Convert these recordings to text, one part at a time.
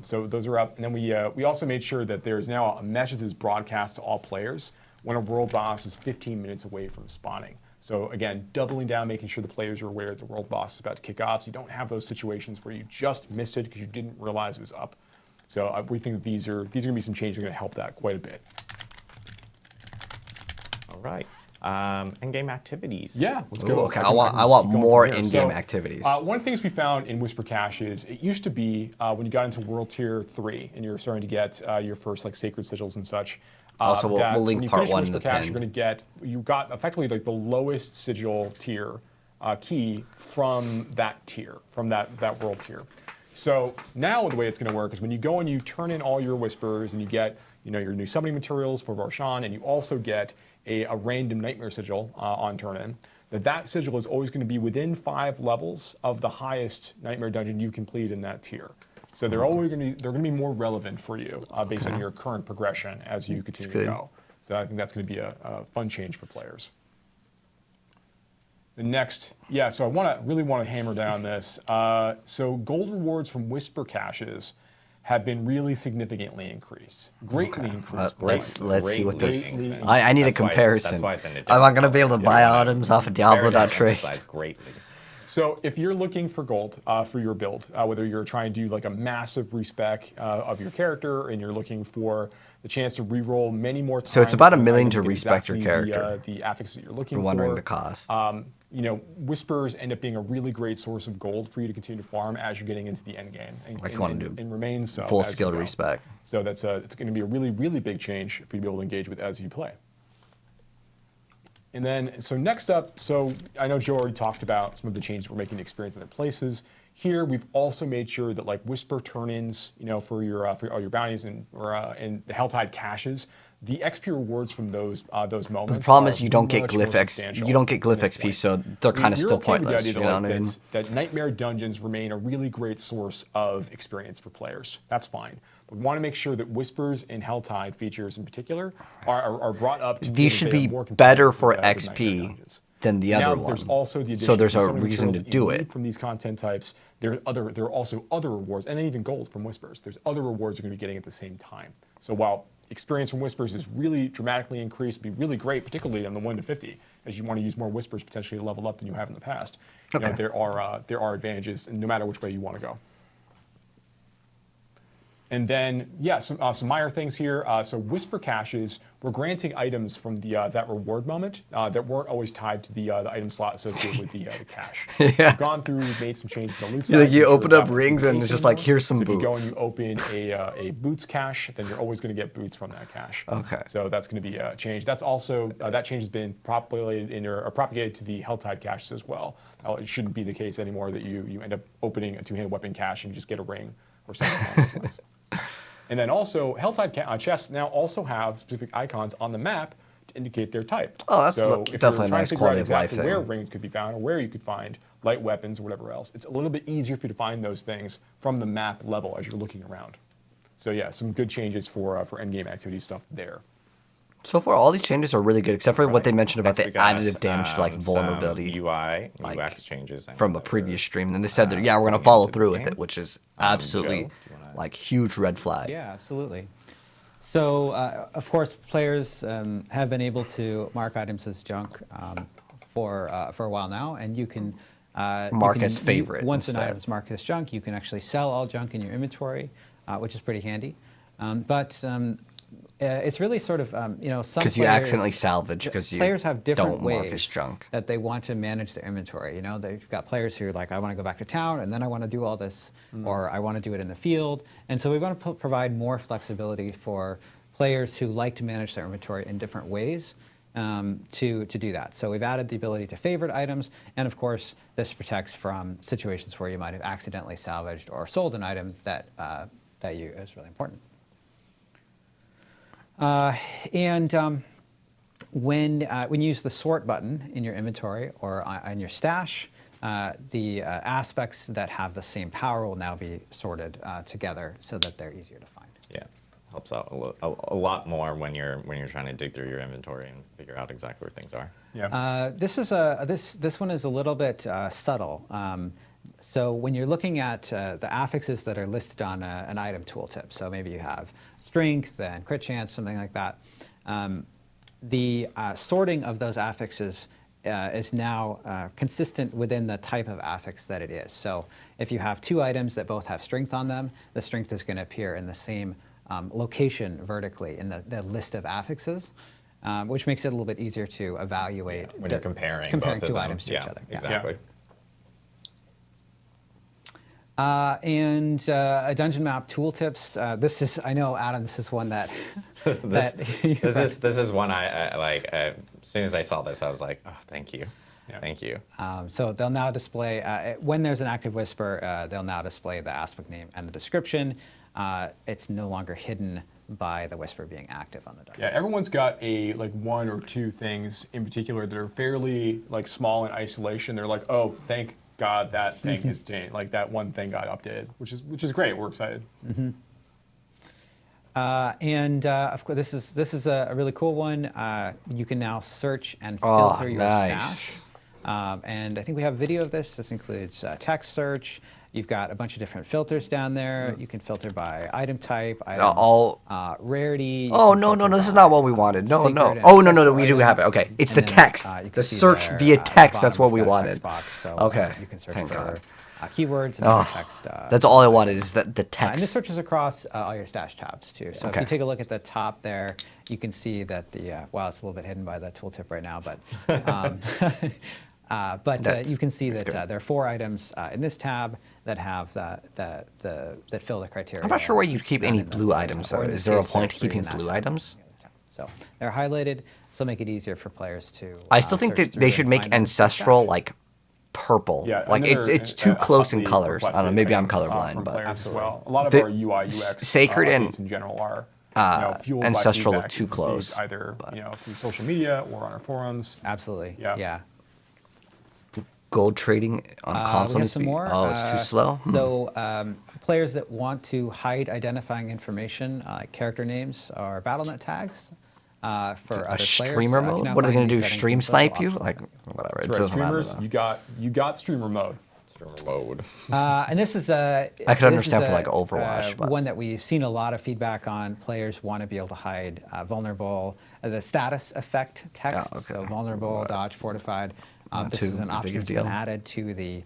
So those are up. And then we also made sure that there's now a message that's broadcast to all players when a world boss is 15 minutes away from spawning. So again, doubling down, making sure the players are aware that the world boss is about to kick off, so you don't have those situations where you just missed it because you didn't realize it was up. So we think that these are going to be some changes that are going to help that quite a bit. All right. In-game activities. Yeah, let's go. Okay, I want more in-game activities. One of the things we found in Whisper Cache is it used to be when you got into World Tier 3 and you're starting to get your first like sacred sigils and such. Also, we'll link part 1 in the Cache, pen. You're going to you got effectively like the lowest sigil tier key from that tier, from that world tier. So now the way it's going to work is when you go and you turn in all your whispers and you get your new summoning materials for Varshan, and you also get a random nightmare sigil on turn-in, that sigil is always going to be within 5 levels of the highest nightmare dungeon you complete in that tier. So they're always going to be more relevant for you based on your current progression as you continue to go. So I think that's going to be a fun change for players. The next, so I really want to hammer down this. So gold rewards from Whisper Caches have been really significantly increased, greatly increased. Let's see what this. I need a comparison. That's why it's I'm not gonna be able to buy items off of Diablo.trade. Greatly. So if you're looking for gold for your build, whether you're trying to do like a massive respec of your character and you're looking for the chance to reroll many more times. So it's about $1 million to respec your character. The affix that you're looking for. You're wondering the cost. Whispers end up being a really great source of gold for you to continue to farm as you're getting into the end game. And remains so. Full skill respec. So it's going to be a really, really big change for you to be able to engage with as you play. And then, so next up, so I know Joe already talked about some of the changes we're making to experience in other places. Here, we've also made sure that like Whisper turn-ins, for all your bounties and the Helltide caches, the XP rewards from those moments. The problem is you don't get glyph XP. You don't get glyph XP, so they're kind of still pointless. You know what I mean? That nightmare dungeons remain a really great source of experience for players. That's fine. But we want to make sure that Whispers and Helltide features in particular are brought up to. These should be better for XP than the other one. There's also the so there's a reason to do it. From these content types, there are also other rewards, and then even gold from Whispers. There's other rewards you're going to be getting at the same time. So while experience from Whispers is really dramatically increased, be really great, particularly on the 1 to 50, as you want to use more Whispers potentially to level up than you have in the past. There are advantages, no matter which way you want to go. And then, some minor things here. So Whisper Caches, we're granting items from that reward moment that weren't always tied to the item slot associated with the cache. We've gone through, we've made some changes to the loot side. You open up rings and it's just like, here's some boots. If you go and you open a boots cache, then you're always going to get boots from that cache. Okay. So that's going to be a change. That's also, that change has been propagated to the Helltide caches as well. It shouldn't be the case anymore that you end up opening a two-handed weapon cache and you just get a ring or something along those lines. And then also, Helltide chests now also have specific icons on the map to indicate their type. Oh, that's definitely a nice quality of life thing. Where rings could be found or where you could find light weapons or whatever else. It's a little bit easier for you to find those things from the map level as you're looking around. So yeah, some good changes for endgame activity stuff there. So far, all these changes are really good, except for what they mentioned about the additive damage to like vulnerability, UI, UX changes from a previous stream. And then they said that we're going to follow through with it, which is absolutely like huge red flag. Yeah, absolutely. So of course, players have been able to mark items as junk for a while now, and you can mark as favorite. Once an item is marked as junk, you can actually sell all junk in your inventory, which is pretty handy. It's really sort of, some because you accidentally salvage because you players have different don't ways mark as junk that they want to manage their inventory. They've got players who are like, I want to go back to town and then I want to do all this, or I want to do it in the field. And so we want to provide more flexibility for players who like to manage their inventory in different ways to do that. So we've added the ability to favorite items, and of course, this protects from situations where you might have accidentally salvaged or sold an item that is really important. When you use the sort button in your inventory or on your stash, the aspects that have the same power will now be sorted together so that they're easier to find. Yeah, helps out a lot more when you're trying to dig through your inventory and figure out exactly where things are. Yeah. This one is a little bit subtle. So when you're looking at the affixes that are listed on an item tooltip, so maybe you have strength and crit chance, something like that, the sorting of those affixes is now consistent within the type of affix that it is. So if you have two items that both have strength on them, the strength is going to appear in the same location vertically in the list of affixes, which makes it a little bit easier to evaluate when you're comparing both of two them. items to each other. Yeah. Exactly. And a dungeon map tooltips. This is, I know, Adam, this is one that This is one I like. As soon as I saw this, I was like, oh, thank you, thank you. So they'll now display, when there's an active whisper, they'll now display the aspect name and the description. It's no longer hidden by the whisper being active on the dungeon. Yeah, everyone's got a like one or two things in particular that are fairly like small in isolation. They're like, oh, thank God that thing is like that one thing got updated, which is great. We're excited. And of course, this is a really cool one. You can now search and filter your stash. And I think we have a video of this. This includes text search. You've got a bunch of different filters down there. You can filter by item type, item, rarity. Oh, no, this is not what we wanted. No. Oh, no, we do have it. Okay, it's the text. The search via text, that's what we wanted. So, okay, you can search thank for God. keywords and other text. That's all I wanted is the And this text. searches across all your stash tabs too. So if you take a look at the top there, you can see that well, it's a little bit hidden by the tooltip right now, but you can see that there are 4 items in this tab that have that fill the criteria. I'm not sure why you'd keep any blue items, though. Or in Is this there a case, point to there are 3 keeping in that blue tab. items? So they're highlighted, so make it easier for players to. I still think search that through they and should make find them in the Ancestral stash. like purple. Yeah, like it's too close in hotly colors. I don't know. requested Maybe I'm thing, colorblind, from but players as well. A lot of The our UI UX Sacred and, updates in general are fueled Ancestral by look feedback too we've close, received either through social media or on our forums. Absolutely. Yeah. Yeah. gold trading on console We have needs to some be. more. Oh, it's too slow. So players that want to hide identifying information, like character names or BattleNet tags, for other players. Streamer can mode? now What are they find going to do? these settings Stream in snipe social you? options. Like whatever. It That's right, doesn't matter. streamers, Though. you got streamer mode. Streamer mode. And this is I could understand for, like, Overwatch, but- one that we've seen a lot of feedback on. Players want to be able to hide vulnerable, the status effect text. Oh, okay. So vulnerable, dodge, fortified. This too is an big option a that's been deal. added to the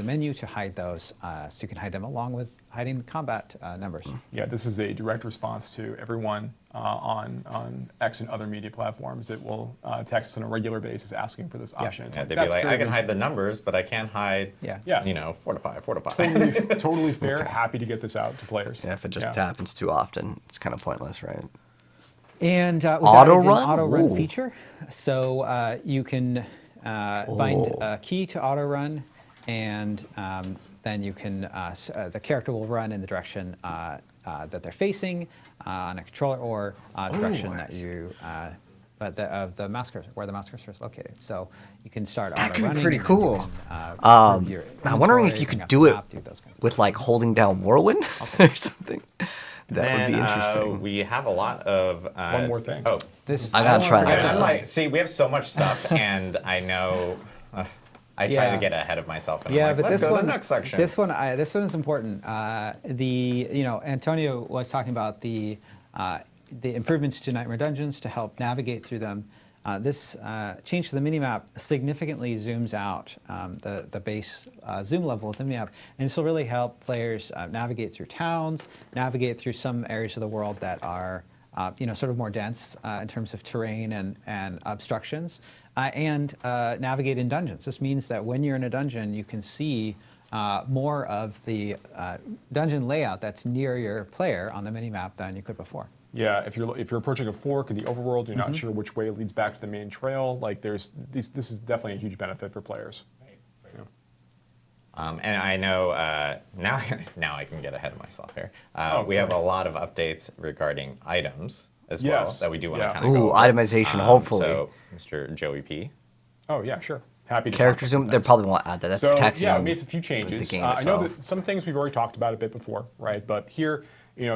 menu to hide those, so you can hide them along with hiding the combat numbers. Yeah, this is a direct response to everyone on X and other media platforms that will text on a regular basis asking for this option. It's Yeah, like, they'd be that's like, very I can hide the reasonable. numbers, but I can't hide. Yeah. Fortify. Totally fair. Happy to get this out to players. Yeah, if it just happens too often, it's kind of pointless, right? And we've Auto added an run? auto run Ooh. feature, so you can bind a key to auto run, and then you can the character will run in the direction that they're facing on a controller, or direction that you the mouse cursor, where the mouse cursor is located. So you can start auto could be running. pretty and then you cool. can, improve your I'm wondering if inventory, you bring could up do the it map, do those kinds of with like holding down Whirlwind or something. That would be interesting. We have a lot of. One more thing. Oh, This, I gotta try that. I'm like, see, we have so much stuff, and I know. I try to get ahead of myself. And Yeah, I'm like, but let's this go one, to the next section. this one is important. Antonio was talking about the improvements to Nightmare Dungeons to help navigate through them. This change to the minimap significantly zooms out the base zoom level of the minimap, and this will really help players navigate through towns, navigate through some areas of the world that are sort of more dense in terms of terrain and obstructions, and navigate in dungeons. This means that when you're in a dungeon, you can see more of the dungeon layout that's near your player on the minimap than you could before. Yeah, if you're approaching a fork in the overworld, you're not sure which way leads back to the main trail. Like this is definitely a huge benefit for players. And I know now I can get ahead of myself here. We have a lot of updates regarding items as well Yes. that we do want to Yeah. kind of go Ooh, over. itemization, hopefully. So, Mr. Joey P. Oh yeah, sure. Happy to Character talk zoom, about they those. probably won't add that. That's So taxing yeah, on we made a few changes. the game I know itself. that some things we've already talked about a bit before, right? But here,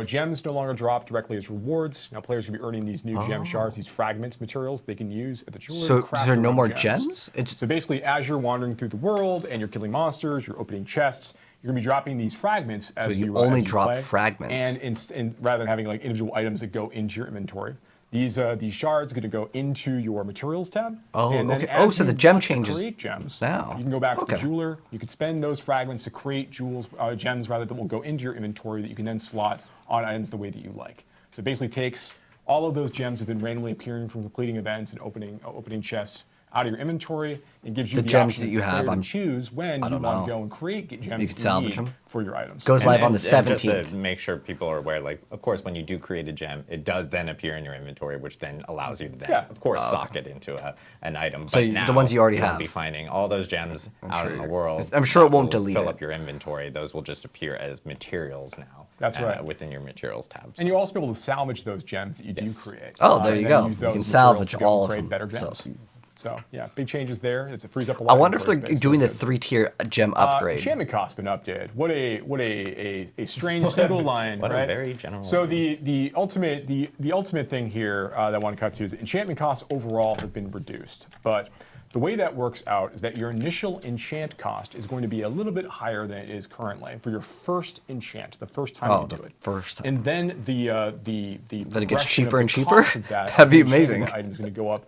gems no longer drop directly as rewards. Now players can be earning these new gem shards, these fragments materials they can use at the jeweler. So to craft is there their no own more gems? So basically, as you're wandering through the world and you're killing monsters, you're opening chests, you're gonna be dropping these fragments as you you only as you drop play. fragments. And rather than having like individual items that go into your inventory. These shards are going to go into your materials tab. Oh, and then okay. as So the you gem want to changes create gems. now. You can go back to Okay. the jeweler. You could spend those fragments to create gems rather that will go into your inventory that you can then slot on items the way that you like. So it basically takes all of those gems that have been randomly appearing from completing events and opening chests out of your inventory and gives you The the gems option that as you the have, player I'm- to choose when you don't want know. to go and create gems You could that salvage need them. for your items. Goes live on the Just 17th. to make sure people are aware, like, of course, when you do create a gem, it does then appear in your inventory, which then allows you to then, of course, sock it into an item. So But the now ones you already you'll have. be finding all those gems out sure in the you're- world. I'm sure it that won't will delete fill it. up your inventory. Those will just appear as materials now. That's right. Within your materials tab. And you'll also be able to salvage those gems that you do create. Oh, there and you then go. use You those can materials salvage to go all and of create them. better So- gems. So yeah, big changes there. It frees up a lot. I of wonder if they're inventory space. doing the That's good. 3-tier gem upgrade. Enchantment cost's been updated. What a strange pseudo line, What a right? very general So line. the ultimate thing here that I want to cut to is enchantment costs overall have been reduced, but the way that works out is that your initial enchant cost is going to be a little bit higher than it is currently for your first enchant, the first time you do it. First time. And then the Then it gets progression of cheaper the and cheaper? cost of That'd be each amazing. item is going to go up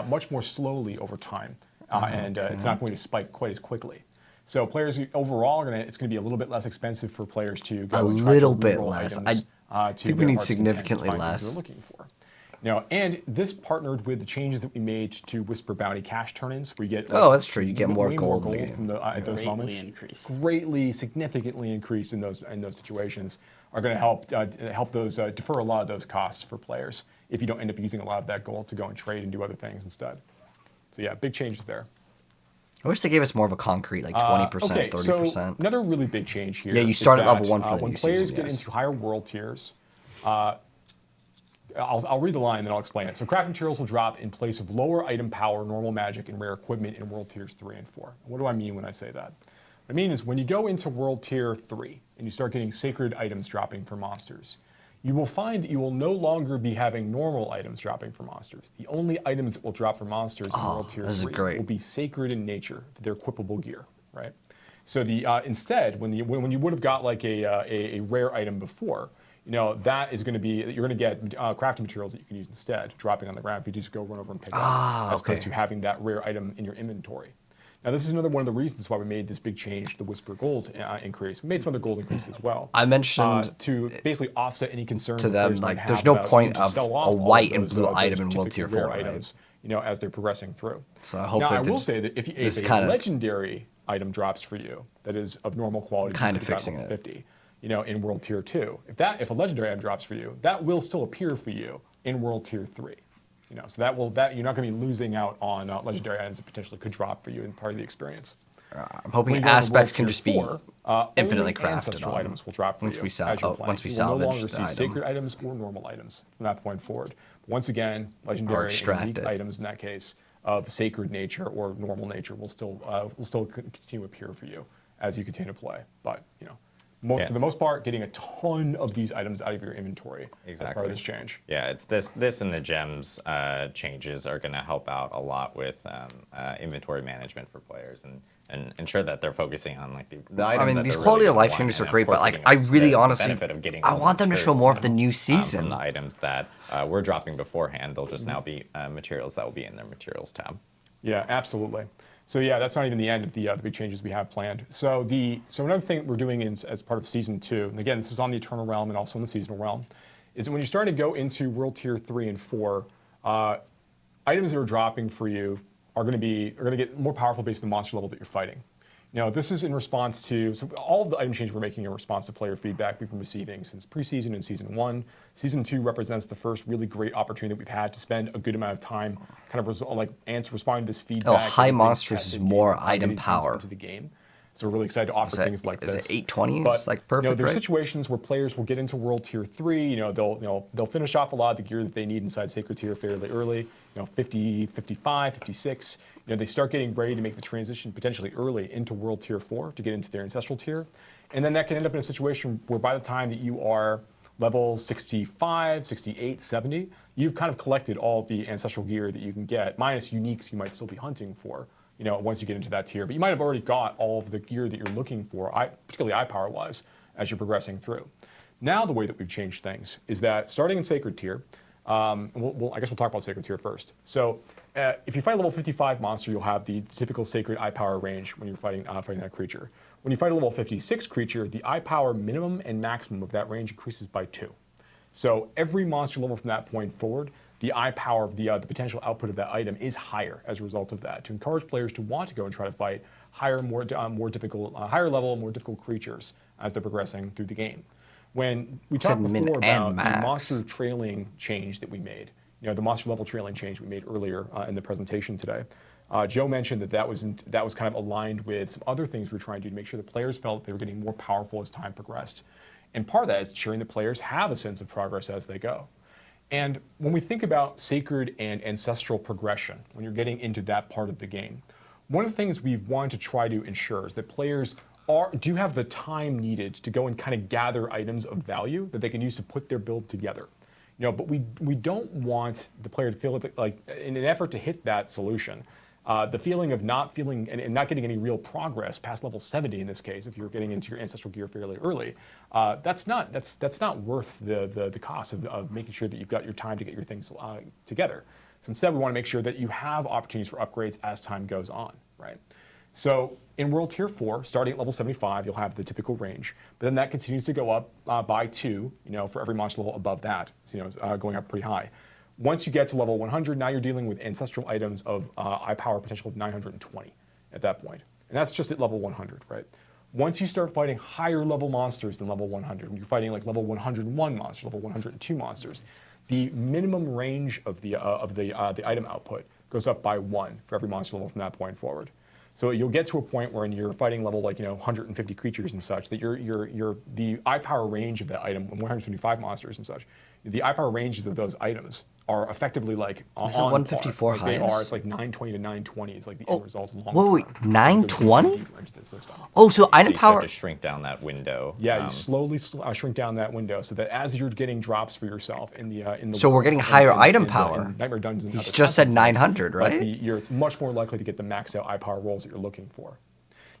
much more slowly over time, and it's not going to spike quite as quickly. So players overall it's going to be a little bit less expensive for players to go and try little to bit reroll less. items, I to think we their need heart's content to significantly find things less. they're looking for. And this partnered with the changes that we made to Whisper Bounty cash turn-ins, where you get Oh, that's true. You get more way gold in the game. from at those Greatly moments. increased. Greatly, significantly increased in those situations are going to help those defer a lot of those costs for players if you don't end up using a lot of that gold to go and trade and do other things instead. So yeah, big changes there. I wish they gave us more of a concrete, like 20%, Okay, 30%. so another really big change here. Yeah, you is start at that, level 1 for the when new players season, get yes. into higher world tiers. I'll read the line and then I'll explain it. So craft materials will drop in place of lower item power, normal magic, and rare equipment in world tiers 3 and 4. What do I mean when I say that? What I mean is when you go into world tier 3 and you start getting sacred items dropping for monsters, you will find that you will no longer be having normal items dropping for monsters. The only items that will drop for monsters in world tier this is 3 great. will be sacred in nature, their equipable gear, right? So instead, when you would have got like a rare item before, that is going to be, you're going to get crafting materials that you can use instead, dropping on the ground if you just go run over and pick up, as opposed to having that rare item in your inventory. Now, this is another one of the reasons why we made this big change, the Whisper Gold increase. We made some other gold increases as well. I mentioned to basically offset any concerns to that them, players might like, there's have no about point needing to of sell off a all of white and those, blue those item in World typically Tier 4, rare right? items, as they're progressing through. So I hope now, that I they will just- say that if this a kind of- legendary item drops for you that is of normal quality, Kind of typically fixing level it. 50, in World Tier 2, if a legendary item drops for you, that will still appear for you in World Tier 3. So that you're not going to be losing out on legendary items that potentially could drop for you in part of the experience. I'm hoping When you go into aspects World can Tier just be 4, infinitely only crafted ancestral on items will drop for once you we as you're playing. once we You will no salvage longer the see item. sacred items or normal items from that point forward. Once again, legendary and extracted. unique items in that case of sacred nature or normal nature will still continue to appear for you as you continue to play. But for the most part, getting a ton of these items out of your inventory as part of this change. Yeah, it's this and the gems changes are going to help out a lot with inventory management for players and ensure that they're focusing on like the items. I mean, that these they're quality really of gonna life want, changes and are of great, but course like getting I the really honestly, benefit of getting I want them to show materials more of the now, new from season. the items that we're dropping beforehand. They'll just now be materials that will be in their materials tab. Yeah, absolutely. So yeah, that's not even the end of the big changes we have planned. So another thing that we're doing as part of Season 2, and again, this is on the Eternal Realm and also in the Seasonal Realm, is that when you're starting to go into World Tier 3 and 4, items that are dropping for you are going to get more powerful based on the monster level that you're fighting. This is in response to, so all of the item changes we're making in response to player feedback we've been receiving since preseason and Season 1. Season 2 represents the first really great opportunity that we've had to spend a good amount of time kind of responding to this feedback. Oh, high and monsters is tested more game, item getting things power. into the game. So we're really excited to offer things like is this. it 820? But, It's like perfect, there's right? situations where players will get into World Tier 3. They'll finish off a lot of the gear that they need inside Sacred Tier fairly early. 50, 55, 56. they start getting ready to make the transition potentially early into World Tier 4 to get into their Ancestral Tier. And then that can end up in a situation where by the time that you are level 65, 68, 70, you've kind of collected all the ancestral gear that you can get, minus uniques you might still be hunting for, once you get into that tier. But you might have already got all of the gear that you're looking for, particularly eye power-wise, as you're progressing through. Now the way that we've changed things is that starting in Sacred Tier, I guess we'll talk about Sacred Tier first. So if you fight a level 55 monster, you'll have the typical Sacred eye power range when you're fighting that creature. When you fight a level 56 creature, the eye power minimum and maximum of that range increases by 2. So every monster level from that point forward, the eye power of the potential output of that item is higher as a result of that, to encourage players to want to go and try to fight higher level, more difficult creatures as they're progressing through the game. When we talked before about the monster trailing change that we made, the monster level trailing change we made earlier in the presentation today, Joe mentioned that was kind of aligned with some other things we were trying to do to make sure the players felt they were getting more powerful as time progressed. And part of that is ensuring the players have a sense of progress as they go. And when we think about sacred and ancestral progression, when you're getting into that part of the game, one of the things we've wanted to try to ensure is that players do have the time needed to go and kind of gather items of value that they can use to put their build together. But we don't want the player to feel like in an effort to hit that solution, the feeling of not feeling and not getting any real progress past level 70 in this case, if you're getting into your ancestral gear fairly early, that's not worth the cost of making sure that you've got your time to get your things together. So instead, we want to make sure that you have opportunities for upgrades as time goes on, right? So in World Tier 4, starting at level 75, you'll have the typical range, but then that continues to go up by 2, for every monster level above that, so, going up pretty high. Once you get to level 100, now you're dealing with ancestral items of eye power potential of 920 at that point. And that's just at level 100, right? Once you start fighting higher level monsters than level 100, when you're fighting like level 101 monsters, level 102 monsters, the minimum range of the item output goes up by 1 for every monster level from that point forward. So you'll get to a point where you're fighting level 150 creatures and such, that the eye power range of that item, 175 monsters and such, the eye power ranges of those items are effectively like Is it 154 par. Like they highest? are. It's like 920 to 920 is like the end result long term. Wait, 920? Oh, so item You power. start to shrink down that window. Yeah, you slowly shrink down that window so that as you're getting drops for yourself in the So we're getting higher item power. in Nightmare Dungeons. and He's other just said content, 900, right? It's much more likely to get the maxed out eye power rolls that you're looking for.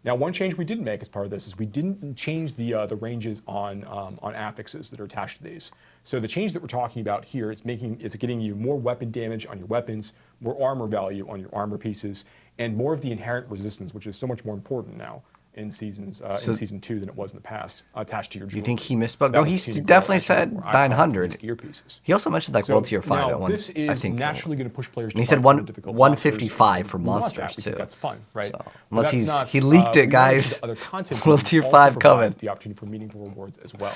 Now, one change we didn't make as part of this is we didn't change the ranges on affixes that are attached to these. So the change that we're talking about here is getting you more weapon damage on your weapons, more armor value on your armor pieces, and more of the inherent resistance, which is so much more important now in season 2 than it was in the past, attached to your jewelry. You think he misspoke? That No, will he continue to definitely grow as you said get more eye power from 900. these gear pieces. He also mentioned like So World Tier 5 now, at once. this is I think. naturally going to push players to And he said fight one- more difficult 155 monsters. for We want monsters, that because too. That's fun, right? So, But unless that's he not, leaked it, we want guys. the other content World to Tier also 5 provide coming. The opportunity for meaningful rewards as well.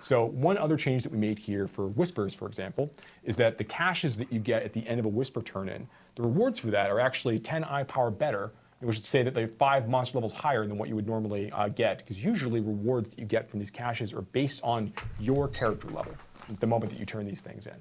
So one other change that we made here for Whispers, for example, is that the caches that you get at the end of a Whisper turn-in, the rewards for that are actually 10 eye power better. We should say that they're 5 monster levels higher than what you would normally get, because usually rewards that you get from these caches are based on your character level at the moment that you turn these things in,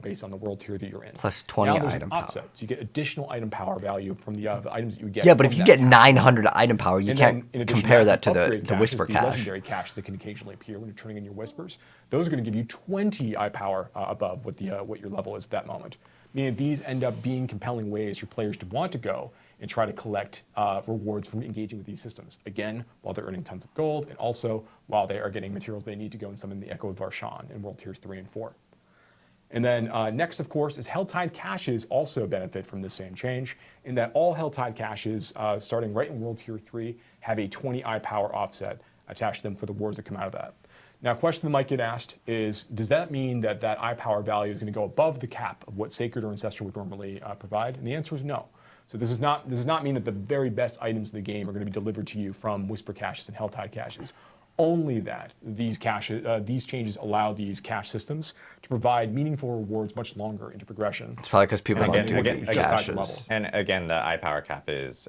based on the world tier that you're in. Plus 20 now there's item an power. offset, so you get additional item power value from the items that you get. Yeah, but from if you that get cache. 900 item power, you And can't then, in addition compare that to upgrade the caches, Whisper the cache. legendary cache that can occasionally appear when you're turning in your Whispers. Those are going to give you 20 eye power above what your level is at that moment. Meaning these end up being compelling ways for players to want to go and try to collect rewards from engaging with these systems. Again, while they're earning tons of gold, and also while they are getting materials they need to go and summon the Echo of Varshan in World Tiers 3 and 4. And then next, of course, is Helltide caches also benefit from the same change, in that all Helltide caches, starting right in World Tier 3, have a 20 eye power offset attached to them for the rewards that come out of that. Now, a question that might get asked is, does that mean that that eye power value is going to go above the cap of what Sacred or Ancestral would normally provide? And the answer is no. So this does not mean that the very best items in the game are going to be delivered to you from Whisper caches and Helltide caches. Only that these changes allow these cache systems to provide meaningful rewards much longer into progression. It's probably because people And don't do again, the just caches. level. And again, the eye power cap is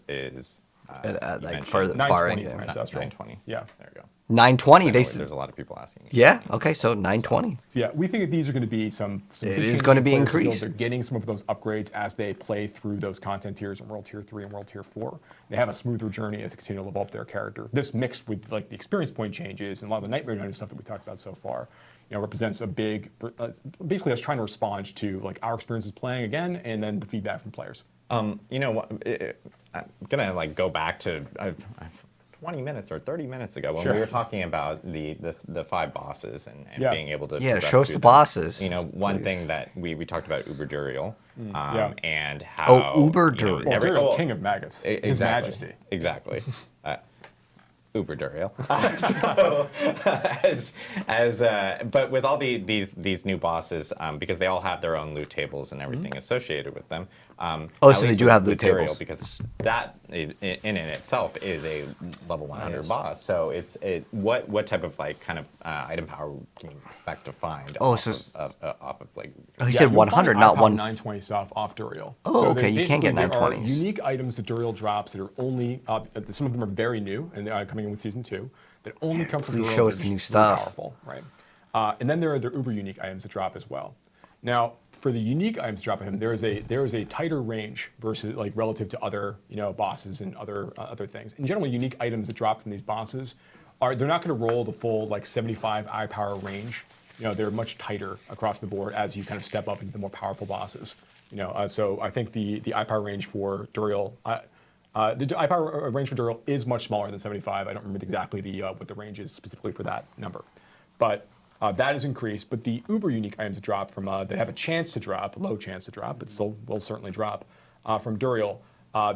like mentioned. far 920 in for there. Ancestral. 920. Yeah. There we go. 920. There's a lot of people asking. Yeah. Okay. So 920. So yeah, we think that these are going to be some It big is changes going to for be players who feel increased. They're getting some of those upgrades as they play through those content tiers in World Tier 3 and World Tier 4. They have a smoother journey as they continue to level up their character. This mixed with like the experience point changes and a lot of the Nightmare Night stuff that we talked about so far, represents a big, basically us trying to respond to like our experiences playing again and then the feedback from players. You know what? I'm gonna like go back to 20 minutes or 30 minutes ago when we were talking about the 5 bosses and being able to progress show us through the them. bosses. You know, one please. thing that we talked about Uber Duriel and how Uber you know, Duriel. Well, Duriel, king of maggots, His Majesty. Exactly. Uber Duriel. So, but with all these new bosses, because they all have their own loot tables and everything associated with them. Oh, at so they least do with have loot Duriel, tables. because that in itself is a level 100 boss. So what type of like kind of item power can you expect to find? Oh, off so of like. Oh, he said you'll 100, find not iPod one. 920 stuff off Duriel. Oh, okay, you can get basically, there are 920s. unique items that Duriel drops that are only, some of them are very new and they are coming in with Season 2, that only come from please Duriel. show us They're the new just really stuff. Powerful, right? And then there are the uber unique items that drop as well. Now, for the unique items drop him, there is a tighter range versus like relative to other bosses and other things. In general, unique items that drop from these bosses they're not going to roll the full like 75 eye power range. They're much tighter across the board as you kind of step up into the more powerful bosses. So I think the eye power range for Duriel. The eye power range for Duriel is much smaller than 75. I don't remember exactly what the range is specifically for that number, but that is increased. But the uber unique items that drop from that have a chance to drop, low chance to drop, but still will certainly drop from Duriel.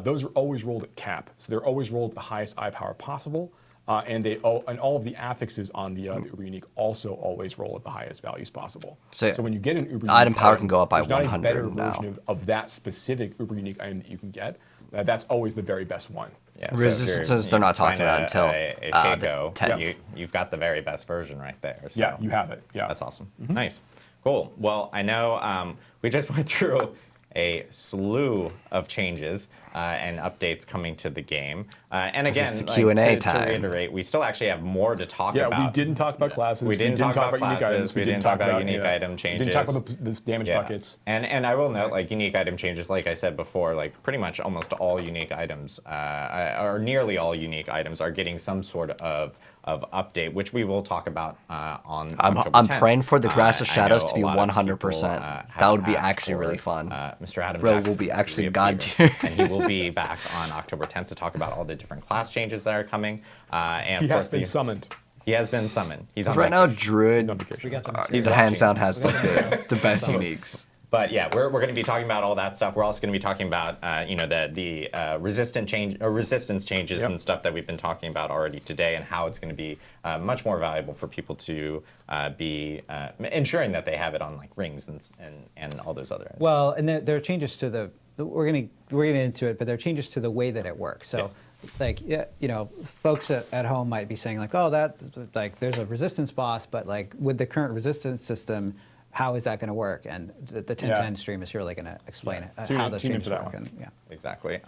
Those are always rolled at cap, so they're always rolled at the highest eye power possible, and all of the affixes on the uber unique also always roll at the highest values possible. So when you get an uber unique item power can go up by there's not a 100 better now. version of that specific uber unique item that you can get. That's always the very best one. Yeah, so if Resistance, they're not talking about until a the Shaco, 10th. you've got the very best version right there. So. Yeah, you have it. Yeah, That's awesome. Nice. Cool. Well, I know we just went through a slew of changes and updates coming to the game. And This again, is the like, Q&A to time. reiterate, we still actually have more to talk Yeah, about. we didn't talk about classes. We didn't talk about unique classes. items. We didn't talk about unique item We changes. didn't talk about this damage buckets. And I will note, like, unique item changes, like I said before, like pretty much almost all unique items, or nearly all unique items, are getting some sort of update, which we will talk about on October I'm 10th. praying for the Grass of I Shadows know to be a lot of 100%. people, That have would be asked actually for, really fun. Mr. Adam Bro Jackson will be to actually reappear, god tier. and he will be back on October 10th to talk about all the different class changes that are coming. And He of course, has been summoned. he has been summoned. He's on Right now, vacation. Druid, On vacation. We got them. He's hands watching. down, has like the best uniques. But yeah, we're going to be talking about all that stuff. We're also going to be talking about the resistance changes and stuff that we've been talking about already today, and how it's going to be much more valuable for people to be ensuring that they have it on like rings and all those other. Well, and there are changes to we're gonna get into it, but there are changes to the way that it works. So, like, folks at home might be saying like, oh, that like there's a resistance boss, but like with the current resistance system, how is that going to work? And the 1010 stream is really going to explain it, how those Tune in changes for that work. one. And, Exactly.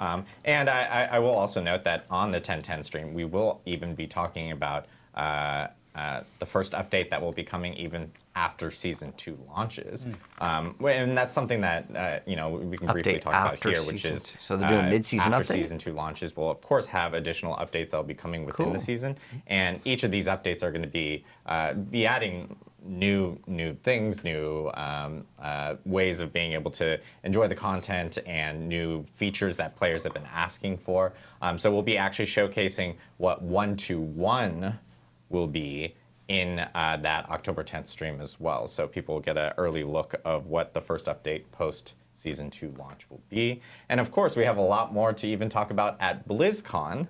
And I will also note that on the 1010 stream, we will even be talking about the first update that will be coming even after Season 2 launches. And that's something that, we can briefly Update talk about after here, which Season is... 2. So they're doing mid-season after update? Season 2 launches, we'll, of course, have additional updates that will be coming within the Cool. season. And each of these updates are going to be adding new things, new ways of being able to enjoy the content, and new features that players have been asking for. So we'll be actually showcasing what 1-to-1 will be in that October 10th stream as well. So people will get an early look of what the first update post Season 2 launch will be. And of course, we have a lot more to even talk about at BlizzCon.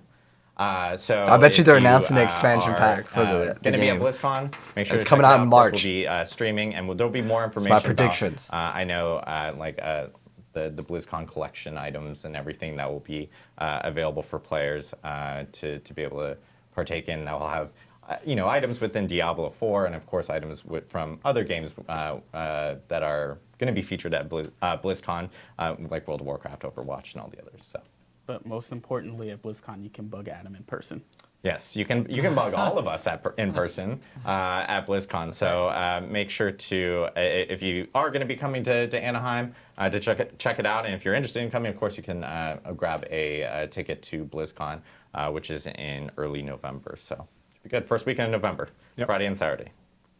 So I bet you if they're announcing the are, expansion pack for the going to be at game. BlizzCon. Make sure It's to coming check out it in This March. will be streaming, and there'll be more information. my about, predictions. I know, the BlizzCon collection items and everything that will be available for players to be able to partake in. That will have items within Diablo IV, and of course items from other games that are going to be featured at BlizzCon, like World of Warcraft, Overwatch, and all the others. So. but most importantly, at BlizzCon, you can bug Adam in person. Yes, you can bug all of us in person at BlizzCon. So make sure to, if you are going to be coming to Anaheim, to check it out. And if you're interested in coming, of course, you can grab a ticket to BlizzCon, which is in early November. So should be good. First weekend of November, Friday and Saturday.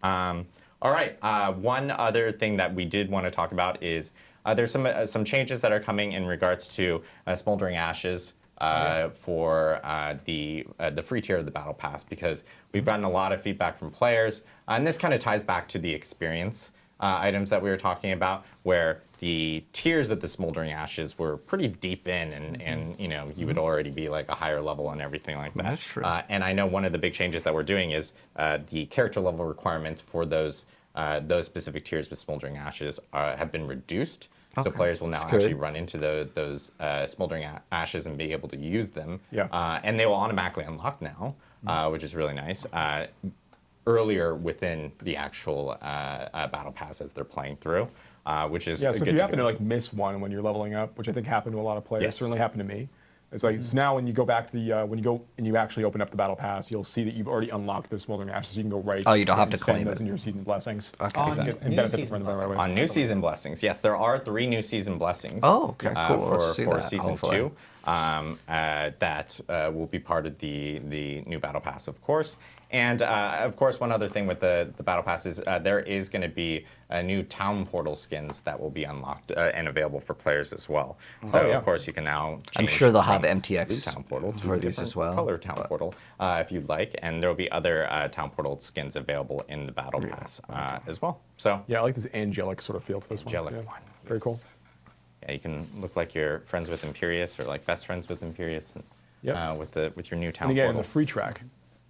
All right. One other thing that we did want to talk about is there's some changes that are coming in regards to Smouldering Ashes. For the free tier of the Battle Pass, because we've gotten a lot of feedback from players, and this kind of ties back to the experience items that we were talking about, where the tiers of the Smouldering Ashes were pretty deep in, and you know, you would already be like a higher level and everything like that. That's true. And I know one of the big changes that we're doing is the character level requirements for those specific tiers with Smouldering Ashes have been reduced. So players will now actually run into those Smouldering Ashes and be able to use them. And they will automatically unlock now, which is really nice, earlier within the actual Battle Pass as they're playing through, which is so if good you to happen go. to like miss one when you're leveling up, which I think happened to a lot of players, Yes. certainly happened to me. It's like so now when you go back to the when you go and you actually open up the Battle Pass, you'll see that you've already unlocked those Smoldering Ashes. So you can go right. Oh, you don't have and to spend claim those it. in your season blessings. Okay. And New benefit season from them right away. On new season blessings, yes, there are 3 new season blessings. Oh, okay, cool. For, Let's see for that, season hopefully. 2, that will be part of the new Battle Pass, of course. And of course, one other thing with the Battle Pass is there is going to be new town portal skins that will be unlocked and available for players as well. So of course, you can now. I'm sure they'll have from MTX blue town portal to for a these different as well. color town portal if you'd like, and there will be other town portal skins available in the Battle Pass as well. So Yeah, I like this angelic sort of feel to this angelic one. Yeah. one, Very cool. yes. Yeah, you can look like you're friends with Imperius or like best friends with Imperius with your new town And again, portal. the free track.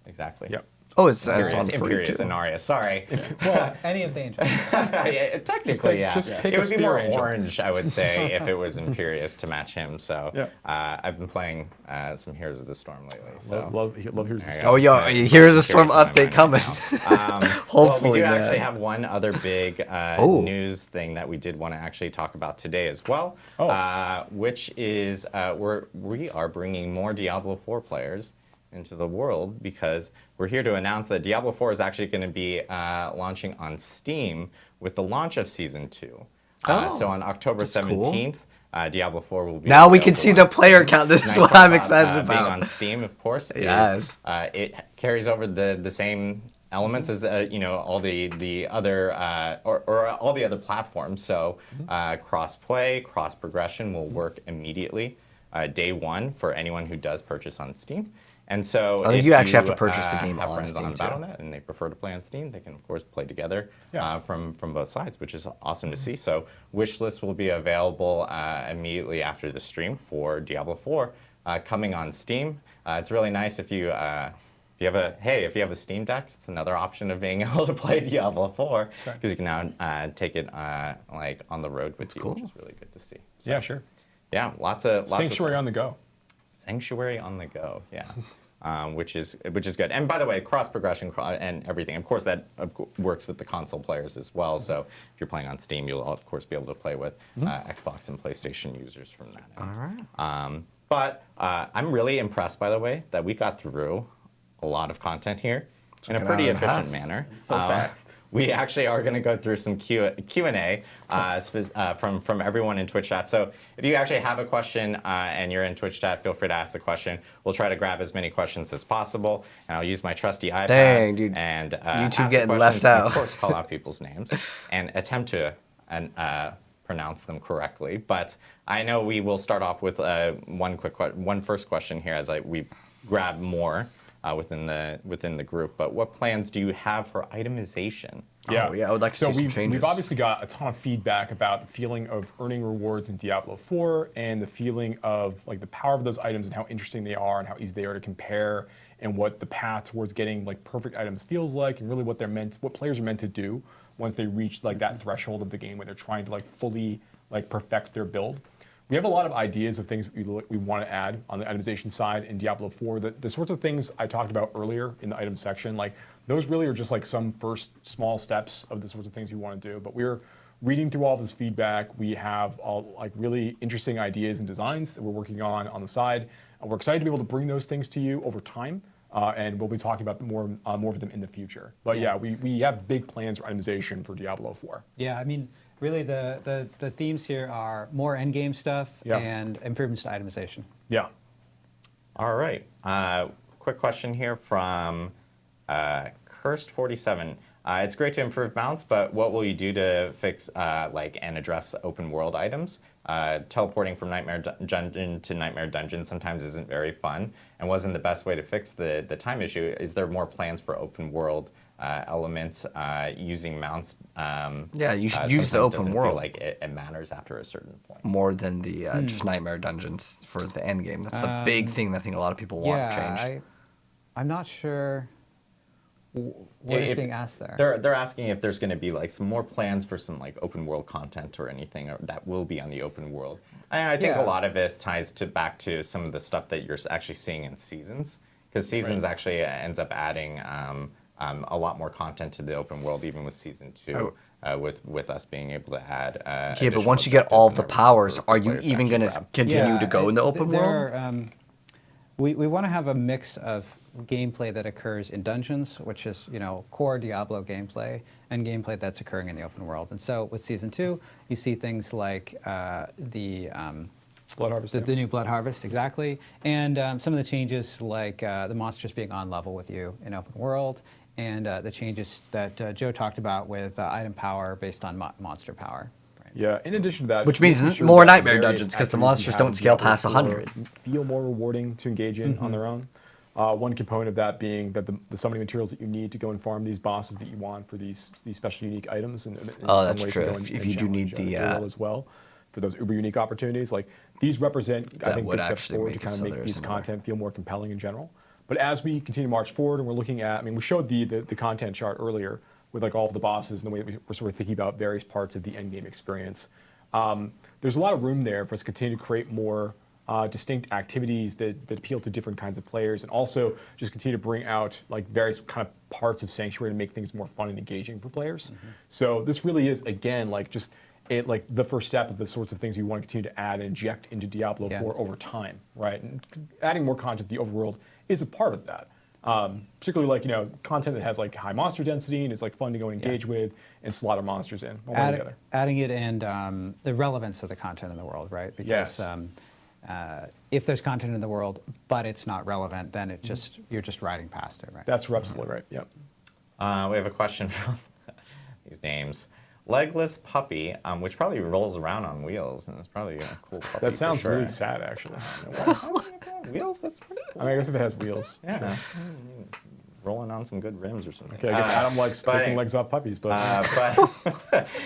Exactly. Yep. Oh, it's on free Imperius too. and Arya. Sorry. Well, any of the angels. Yeah, technically, yeah. just pick It a would be spear more angel. orange, I would say, if it was Imperius to match him. So Yeah. I've been playing some Heroes of the Storm lately. So. Love Here's the There you Storm. go. Oh, yo, here's a Storm Imperius in my update coming. mind now. Hopefully, well, we do man. actually have one other big Oh. news thing that we did want to actually talk about today as well, which is we are bringing more Diablo 4 players into the world, because we're here to announce that Diablo 4 is actually going to be launching on Steam with the launch of Season 2. So on October that's cool. 17th, Diablo 4 will be Now we can see available the on player Steam. count. This is Nice what thing I'm excited being about. on Steam, of course, Yes. is it carries over the same elements as all the other or all the other platforms. So cross play, cross progression will work immediately day one for anyone who does purchase on Steam. And so I think if you actually have to purchase the game have on friends Steam, on too. Battle.net and they prefer to play on Steam, they can of course play together Yeah. from both sides, which is awesome to see. So wish lists will be available immediately after the stream for Diablo 4 coming on Steam. It's really nice if you have a Steam Deck, it's another option of being able to play Diablo 4, because you can now take it like on the road with you, cool. which is really good to see. So, Yeah, sure. yeah, lots of Sanctuary on the go. Sanctuary on the go, yeah. Which is good. And by the way, cross progression and everything, of course, that works with the console players as well. So if you're playing on Steam, you'll of course be able to play with Xbox and PlayStation users from that end. All right. But I'm really impressed, by the way, that we got through a lot of content here in a an pretty hour and a half. efficient manner. So fast. We actually are going to go through some Q&A from everyone in Twitch chat. So if you actually have a question and you're in Twitch chat, feel free to ask the question. We'll try to grab as many questions as possible, and I'll use my trusty iPad. Dang, dude. And YouTube ask the getting questions left and, out. Of course, call out people's names and attempt to pronounce them correctly. But I know we will start off with one first question here as we grab more within the group. But what plans do you have for itemization? Oh, yeah, I would like to see some changes. We've obviously got a ton of feedback about the feeling of earning rewards in Diablo 4 and the feeling of like the power of those items and how interesting they are and how easy they are to compare and what the path towards getting like perfect items feels like and really what players are meant to do once they reach like that threshold of the game where they're trying to like fully like perfect their build. We have a lot of ideas of things we want to add on the itemization side in Diablo 4. The sorts of things I talked about earlier in the item section, like those really are just like some first small steps of the sorts of things we want to do. But we're reading through all of this feedback, we have like really interesting ideas and designs that we're working on the side. We're excited to be able to bring those things to you over time, and we'll be talking about more of them in the future. But yeah, we have big plans for itemization for Diablo 4. Yeah, I mean, really the themes here are more endgame stuff and improvements to itemization. Yeah. All right. Quick question here from Cursed47. It's great to improve mounts, but what will you do to fix and address open world items? Teleporting from Nightmare Dungeon to Nightmare Dungeon sometimes isn't very fun and wasn't the best way to fix the time issue. Is there more plans for open world elements using mounts? Yeah, you should use the open world. Feel like it matters after a certain point. More than the just Nightmare Dungeons for the end game. That's the big thing that I think a lot of people want changed. I'm not sure what is being asked there. They're asking if there's going to be like some more plans for some like open world content or anything that will be on the open world. I think a lot of this ties back to some of the stuff that you're actually seeing in Seasons, because Seasons actually ends up adding a lot more content to the open world, even with Season 2, with us being able to add. Yeah, but once you get all of the powers, are you even going to continue to go in the open world? We want to have a mix of gameplay that occurs in dungeons, which is core Diablo gameplay, and gameplay that's occurring in the open world. And so with Season 2, you see things like the Blood Harvest. The new Blood Harvest, exactly. And some of the changes like the monsters being on level with you in open world, and the changes that Joe talked about with item power based on monster power. Yeah, in addition to that, which means more Nightmare Dungeons, because the monsters don't scale past 100. Feel more rewarding to engage in on their own. One component of that being that the summoning materials that you need to go and farm these bosses that you want for these special unique items. And that's true. If you do need the as well for those uber unique opportunities, like these represent, I think, big steps forward to kind of make these content feel more compelling in general. But as we continue to march forward, and we're looking at, I mean, we showed the content chart earlier with like all of the bosses and the way that we're sort of thinking about various parts of the endgame experience. There's a lot of room there for us to continue to create more distinct activities that appeal to different kinds of players, and also just continue to bring out like various kind of parts of Sanctuary to make things more fun and engaging for players. So this really is, again, like just like the first step of the sorts of things we want to continue to add and inject into Diablo 4 over time, right? And adding more content to the overworld is a part of that. Particularly like, content that has like high monster density and is like fun to go and engage with and slaughter monsters in. Adding it and the relevance of the content in the world, right? Because if there's content in the world but it's not relevant, then it just you're just riding past it, right? That's absolutely right. Yep. We have a question from these names. Legless puppy, which probably rolls around on wheels, and it's probably a cool puppy. That sounds really sad, actually. Wheels? That's pretty cool. I mean, I guess if it has wheels. Yeah. Sure. Rolling on some good rims or something. Okay, I guess Adam likes taking legs off puppies, but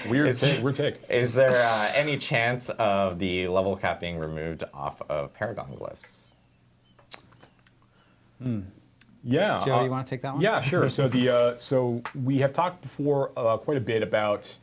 weird take. Is there any chance of the level cap being removed off of Paragon glyphs? Yeah. Joe, you want to take that one? Yeah, sure. So so we have talked before quite a bit about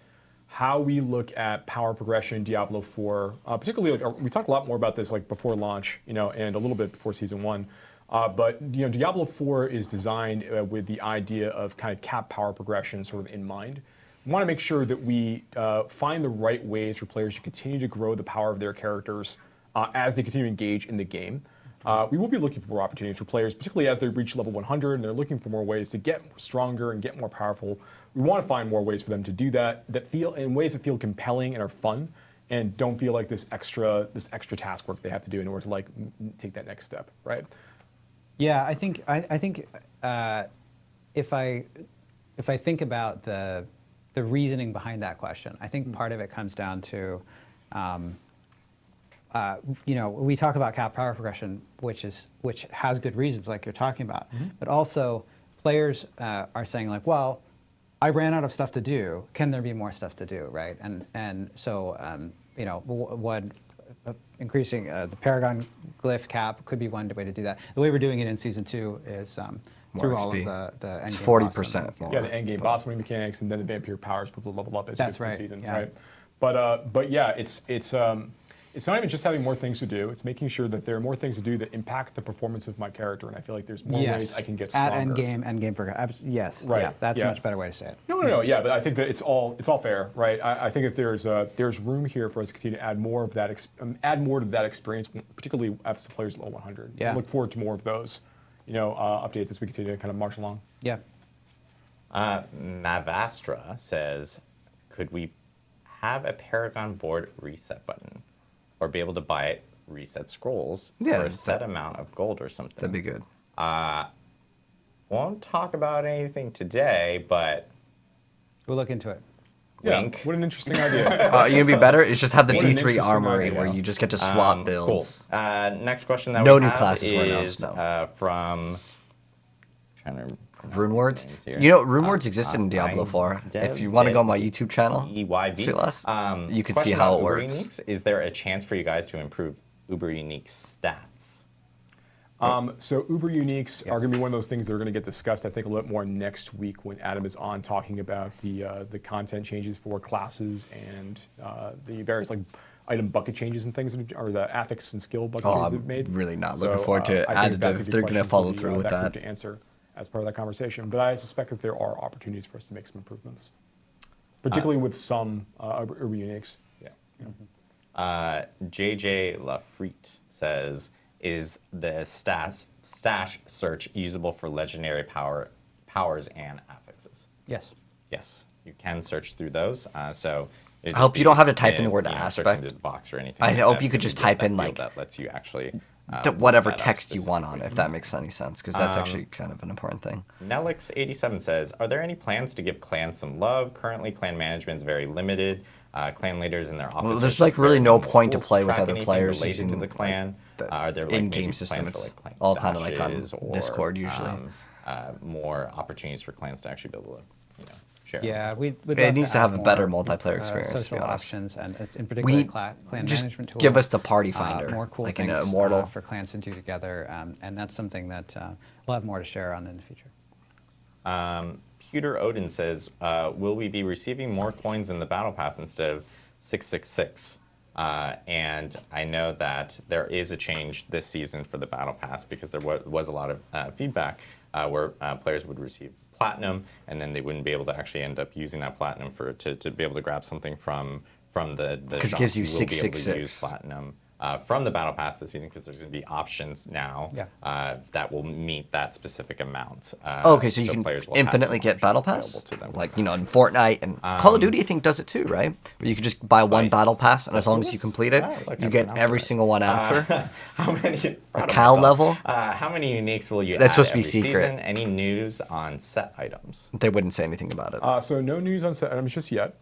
how we look at power progression in Diablo 4. Particularly, like, we talked a lot more about this like before launch, and a little bit before Season 1. But Diablo 4 is designed with the idea of kind of cap power progression sort of in mind. We want to make sure that we find the right ways for players to continue to grow the power of their characters as they continue to engage in the game. We will be looking for more opportunities for players, particularly as they reach level 100 and they're looking for more ways to get stronger and get more powerful. We want to find more ways for them to do that feel in ways that feel compelling and are fun, and don't feel like this extra task work they have to do in order to like take that next step, right? Yeah, I think if I think about the reasoning behind that question, I think part of it comes down to, we talk about cap power progression, which has good reasons, like you're talking about, but also players are saying like, well, I ran out of stuff to do. Can there be more stuff to do, right? And so increasing the Paragon glyph cap could be one way to do that. The way we're doing it in Season 2 is through all of the endgame. It's 40% more. Yeah, the endgame boss winning mechanics, and then the vampire powers people level up as you That's go through right. the season, Yeah. right? But yeah, it's it's not even just having more things to do. It's making sure that there are more things to do that impact the performance of my character, and I feel like there's more ways I can get stronger. At endgame for yes, Right, yeah, that's yeah. a much better way to say it. No, yeah, but I think that it's all fair, right? I think that there's room here for us to continue to add more of that, add more to that experience, particularly as the players level 100. Yeah. I look forward to more of those, updates as we continue to kind of march along. Yeah. Mavastra says, could we have a Paragon board reset button, or be able to buy reset scrolls for a set amount of gold or something? That'd be good. Won't talk about anything today, but We'll look into it. wink. Yeah, what an interesting idea. You gonna be better? It's just have the What an D3 interesting armory idea. where you just get to swap Cool. builds. Next question that No we new have classes were is announced, no. from trying to Rune words? here. You know, Rune words existed in Diablo 4. If you want to go on my YouTube channel, EYV. see less, you can see Question how about it Uber works. Uniques. Is there a chance for you guys to improve Uber Unique stats? So Uber Uniques are going to be one of those things that are going to get discussed, I think, a little bit more next week when Adam is on talking about the content changes for classes and the various item bucket changes and things, or the affix and skill bucket changes they've made. I'm really not looking forward to I think that's a additive. good They're going to question for follow the, through with group that. to answer as part of that conversation. But I suspect that there are opportunities for us to make some improvements, particularly with some Uber Uniques. Yeah. JJ Lafrite says, is the stash search usable for legendary powers and affixes? Yes. Yes, you can search through those. So I hope you don't have to type in the word searching aspect. the box or anything. I like hope that, you could because just get type that in, field like, that lets you actually Whatever look that up text you want on it, specifically. if that makes any sense, because that's actually kind of an important thing. Nelix87 says, are there any plans to give clans some love? Currently, clan management is very limited. Clan leaders and their officers. there's, like, really have no very point to tools play with track other anything players related to using, the clan. the Are there like in-game maybe system. plans for, It's like, clan all kind of like on stashes or, Discord usually. more opportunities for clans to actually be able to, share. Yeah, we'd It love needs to add have a better more, multiplayer experience, to be social honest. options, and in We particular, need clan just management tools. give us the party finder, more cool like in things Immortal. for clans to do together, and that's something that we'll have more to share on in the future. Peter Odin says, will we be receiving more coins in the Battle Pass instead of 666? And I know that there is a change this season for the Battle Pass because there was a lot of feedback where players would receive platinum, and then they wouldn't be able to actually end up using that platinum to be able to grab something from the 'Cause it shop. gives you will be able to 666. use platinum from the Battle Pass this season, because there's going to be options now that will meet that specific amount. Okay, so you can players will have infinitely some get Battle options Pass? available to them. Like, in Fortnite and Call of Duty, I think, does it too, right? Where you can just buy one Battle Pass, and as long as you complete it, like you I get pronounced every it. single one after. How many? A Cal level? How many uniques will you That's add supposed to be every secret. season? Any news on set items? They wouldn't say anything about it. So no news on set items just yet.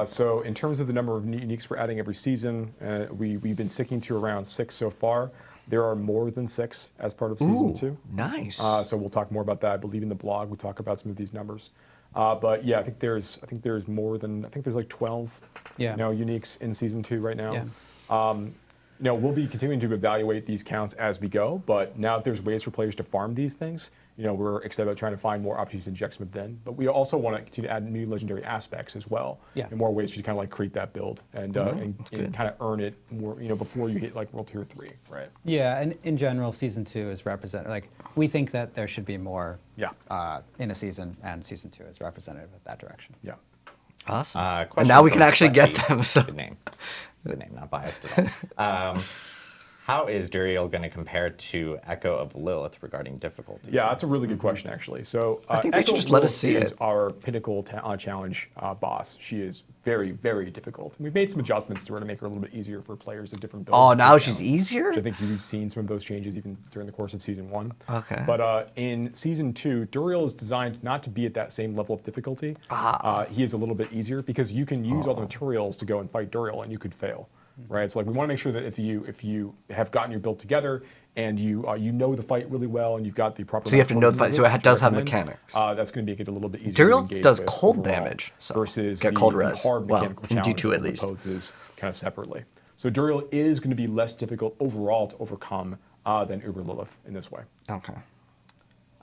So in terms of the number of uniques we're adding every season, we've been sticking to around 6 so far. There are more than 6 as part of season 2. Nice. So we'll talk more about that. I believe in the blog we talk about some of these numbers. But yeah, I think there's more than, I think there's like 12 uniques in season 2 right now. Yeah. We'll be continuing to evaluate these counts as we go, but now that there's ways for players to farm these things, we're excited about trying to find more opportunities to inject some of them. But we also want to continue to add new legendary aspects as well, and more ways to kind of like create that build and kind of earn it more, before you hit like World Tier 3, right? Yeah, and in general, season 2 is representative. Like, we think that there should be more in a season, and season 2 is representative of that direction. Yeah. Awesome. Question And now we from can actually get Fletchy. them. So. Good name. Good name, not biased at all. How is Duriel going to compare to Echo of Lilith regarding difficulty? Yeah, that's a really good question, actually. So I think they Echo should just let us Lilith see is it. our pinnacle challenge boss. She is very, very difficult. We've made some adjustments to her to make her a little bit easier for players of different builds. Oh, to now take she's down, easier? which I think you've seen some of those changes even during the course of season 1. Okay. But in season 2, Duriel is designed not to be at that same level of difficulty. He is a little bit easier because you can use all the materials to go and fight Duriel, and you could fail. Right, so like we want to make sure that if you have gotten your build together and you know the fight really well and you've got the proper. So you have to know the fight. So it does have mechanics. That's going to make it a little bit easier. to Duriel engage does with cold overall damage, so versus get the cold res. hard Well, mechanical in challenge D2 at that least. proposes kind of separately. So Duriel is going to be less difficult overall to overcome than Uber Lilith in this way. Okay.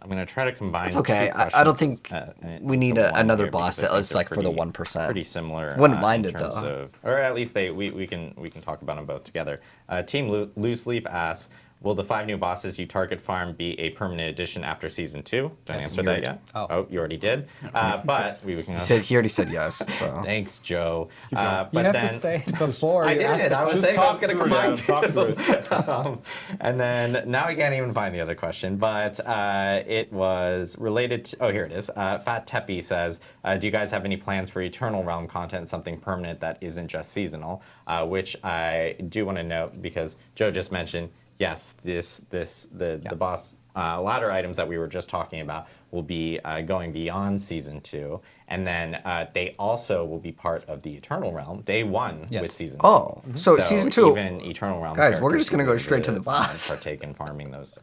I'm gonna try to combine. It's okay. two I don't questions, think we need into one another here boss because I that think is they're like for the pretty- 1%. Pretty similar. Wouldn't mind in it, terms though. of- or at least we can talk about them both together. Team Loose Leaf asks, will the 5 new bosses you target farm be a permanent addition after season 2? Don't Yes. answer You that already- yet. Oh. You already did. But we can. He already said yes. So Thanks, Joe. keep going. But You have then to say it before. I you ask did. the I was Just saying I was talk going to through it, Adam, combine talk through it. and then now I can't even find the other question, but it was related to. Oh, here it is. Fat Teppy says, "Do you guys have any plans for Eternal Realm content, something permanent that isn't just seasonal?" Which I do want to note because Joe just mentioned. Yes, the boss ladder items that we were just talking about will be going beyond season 2, and then they also will be part of the Eternal Realm day 1 Yes. with season 2. Oh, so season 2. Even Eternal Realm. Guys, we're characters just gonna will go be straight able to the boss. Partake in farming those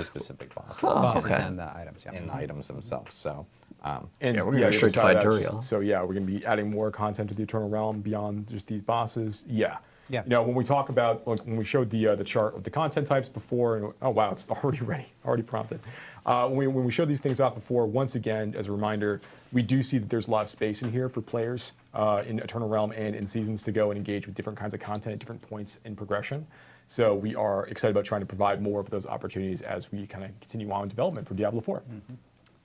specific bosses Bosses okay. and the items. Yeah. and the items themselves. So. And Yeah, we're gonna go the straight to other side of that's Fiduriel. just- So yeah, we're gonna be adding more content to the Eternal Realm beyond just these bosses. Yeah. Yeah. You know, when we talk about like, when we showed the chart of the content types before, and, oh wow, it's already ready, already prompted. When we showed these things out before, once again, as a reminder, we do see that there's a lot of space in here for players in Eternal Realm and in seasons to go and engage with different kinds of content at different points in progression. So we are excited about trying to provide more of those opportunities as we kind of continue on in development for Diablo 4.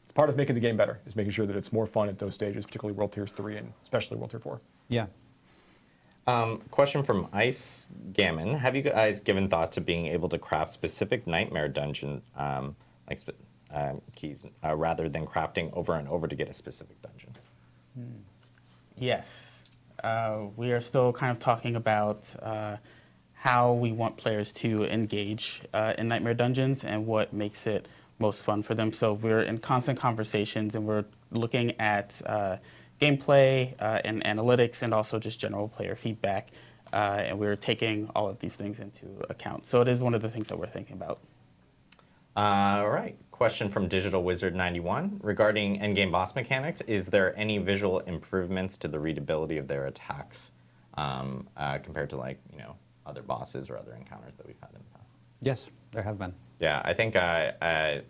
It's part of making the game better, is making sure that it's more fun at those stages, particularly World Tiers 3 and especially World Tier 4. Yeah. Question from Ice Gammon. Have you guys given thought to being able to craft specific nightmare dungeon keys rather than crafting over and over to get a specific dungeon? Yes. We are still kind of talking about how we want players to engage in Nightmare Dungeons and what makes it most fun for them. So we're in constant conversations and we're looking at gameplay and analytics and also just general player feedback. And we're taking all of these things into account. So it is one of the things that we're thinking about. All right. Question from Digital Wizard 91 regarding endgame boss mechanics. Is there any visual improvements to the readability of their attacks compared to other bosses or other encounters that we've had in the past? Yes, there have been. Yeah, I think I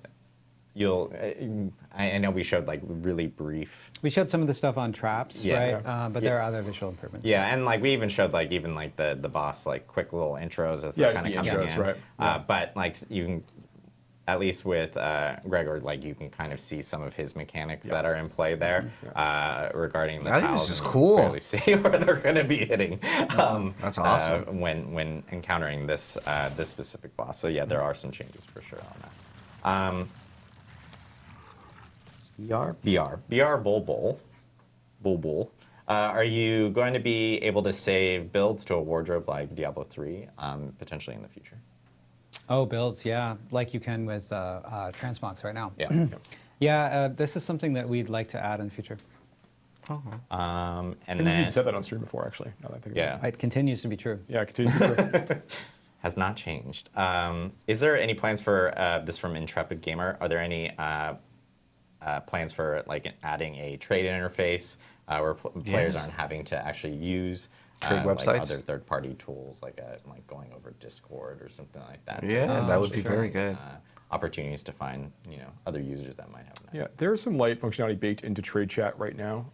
know we showed really brief. We showed some of the stuff on traps, Yeah. right? But there are other visual improvements. Yeah, and we even showed the boss quick little intros as they're Yeah, kind of just the coming intros, in. right. Yeah. But you can, at least with Gregor, you can kind of see some of his mechanics that are in play there regarding the I think tiles this is and cool. Clearly see where they're going to be hitting. That's awesome. When encountering this specific boss. So yeah, there are some changes for sure on that. BR Bulbul. Are you going to be able to save builds to a wardrobe like Diablo 3 potentially in the future? Oh, builds, yeah, like you can with transmogs right now. Yeah. Yeah, this is something that we'd like to add in the future. And I think then you said that on stream before, actually. Now that I think about Yeah. It continues to be true. it. Yeah, continue to true. has not changed. Is there any plans for this from Intrepid Gamer? Are there any plans for adding a trade interface where players Yes. aren't having to actually use Trade websites? other third-party tools like going over Discord or something like that? to Yeah, that would actually be very find, good. Opportunities to find other users that might have that. Yeah, there is some light functionality baked into trade chat right now,